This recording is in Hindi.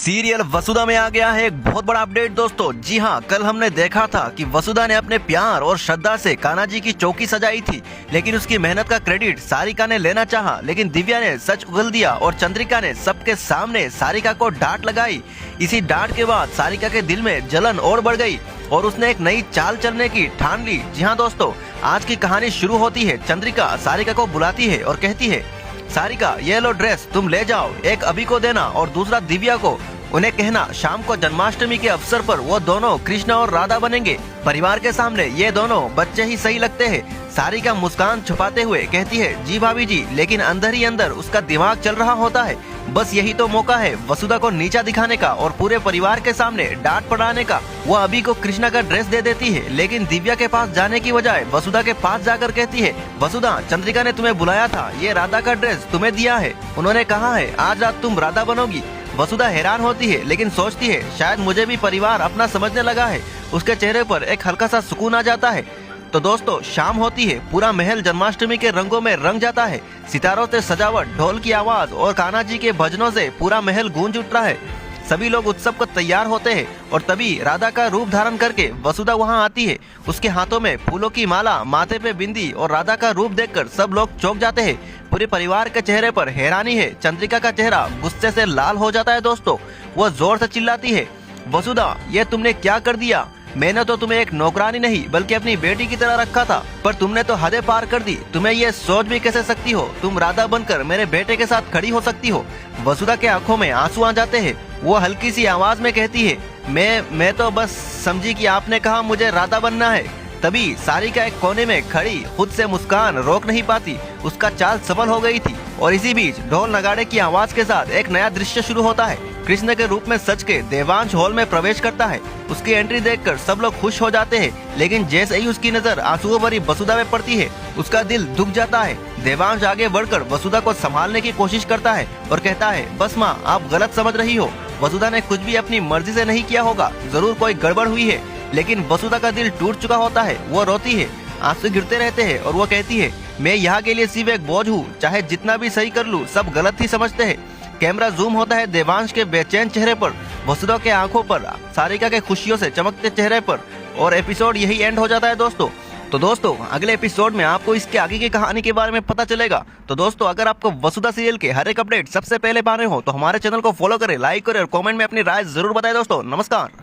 सीरियल वसुधा में आ गया है एक बहुत बड़ा अपडेट दोस्तों। जी हाँ, कल हमने देखा था कि वसुधा ने अपने प्यार और श्रद्धा से कान्हा जी की चौकी सजाई थी, लेकिन उसकी मेहनत का क्रेडिट सारिका ने लेना चाहा, लेकिन दिव्या ने सच उगल दिया और चंद्रिका ने सबके सामने सारिका को डांट लगाई। इसी डांट के बाद सारिका के दिल में जलन और बढ़ गई और उसने एक नई चाल चलने की ठान ली। जी हाँ दोस्तों, आज की कहानी शुरू होती है। चंद्रिका सारिका को बुलाती है और कहती है, सारिका ये लो ड्रेस तुम ले जाओ, एक अभी को देना और दूसरा दिव्या को। उन्हें कहना शाम को जन्माष्टमी के अवसर पर वो दोनों कृष्ण और राधा बनेंगे। परिवार के सामने ये दोनों बच्चे ही सही लगते हैं। सारिका मुस्कान छुपाते हुए कहती है, जी भाभी जी, लेकिन अंदर ही अंदर उसका दिमाग चल रहा होता है। बस यही तो मौका है वसुधा को नीचा दिखाने का और पूरे परिवार के सामने डांट पड़ाने का। वो अभी को कृष्णा का ड्रेस दे देती है, लेकिन दिव्या के पास जाने की बजाय वसुधा के पास जाकर कहती है, वसुधा चंद्रिका ने तुम्हें बुलाया था, ये राधा का ड्रेस तुम्हें दिया है, उन्होंने कहा है आज रात तुम राधा बनोगी। वसुधा हैरान होती है, लेकिन सोचती है शायद मुझे भी परिवार अपना समझने लगा है। उसके चेहरे पर एक हल्का सा सुकून आ जाता है। तो दोस्तों शाम होती है, पूरा महल जन्माष्टमी के रंगों में रंग जाता है। सितारों से सजावट, ढोल की आवाज और कान्हा जी के भजनों से पूरा महल गूंज उठता है। सभी लोग उत्सव को तैयार होते हैं और तभी राधा का रूप धारण करके वसुधा वहां आती है। उसके हाथों में फूलों की माला, माथे पे बिंदी और राधा का रूप देखकर सब लोग चौंक जाते हैं। पूरे परिवार के चेहरे पर हैरानी है। चंद्रिका का चेहरा गुस्से से लाल हो जाता है दोस्तों। वो जोर से चिल्लाती है, वसुधा ये तुमने क्या कर दिया? मैंने तो तुम्हें एक नौकरानी नहीं बल्कि अपनी बेटी की तरह रखा था, पर तुमने तो हदें पार कर दी। तुम्हें ये सोच भी कैसे सकती हो तुम राधा बनकर मेरे बेटे के साथ खड़ी हो सकती हो? वसुधा के आंखों में आंसू आ जाते हैं। वो हल्की सी आवाज में कहती है, मैं तो बस समझी कि आपने कहा मुझे राधा बनना है। तभी सारिका एक कोने में खड़ी खुद से मुस्कान रोक नहीं पाती। उसका चाल सफल हो गई थी और इसी बीच ढोल नगाड़े की आवाज के साथ एक नया दृश्य शुरू होता है। कृष्ण के रूप में सज के देवांश हॉल में प्रवेश करता है। उसकी एंट्री देखकर सब लोग खुश हो जाते हैं, लेकिन जैसे ही उसकी नजर आंसुओं भरी वसुधा में पड़ती है, उसका दिल दुख जाता है। देवांश आगे बढ़कर वसुधा को संभालने की कोशिश करता है और कहता है, बस माँ आप गलत समझ रही हो, वसुधा ने कुछ भी अपनी मर्जी से नहीं किया होगा, जरूर कोई गड़बड़ हुई है। लेकिन वसुधा का दिल टूट चुका होता है। वो रोती है, आंसू गिरते रहते हैं और वो कहती है, मैं यहाँ के लिए सिर्फ एक बोझ हूँ, चाहे जितना भी सही कर लूँ सब गलत ही समझते हैं। कैमरा जूम होता है देवांश के बेचैन चेहरे पर, वसुधा के आंखों पर, सारिका के खुशियों से चमकते चेहरे पर, और एपिसोड यही एंड हो जाता है दोस्तों। तो दोस्तों अगले एपिसोड में आपको इसके आगे की कहानी के बारे में पता चलेगा। तो दोस्तों अगर आपको वसुधा सीरियल के हर एक अपडेट सबसे पहले पाने हो तो हमारे चैनल को फॉलो करें, लाइक करें और कमेंट में अपनी राय जरूर बताएं दोस्तों। नमस्कार।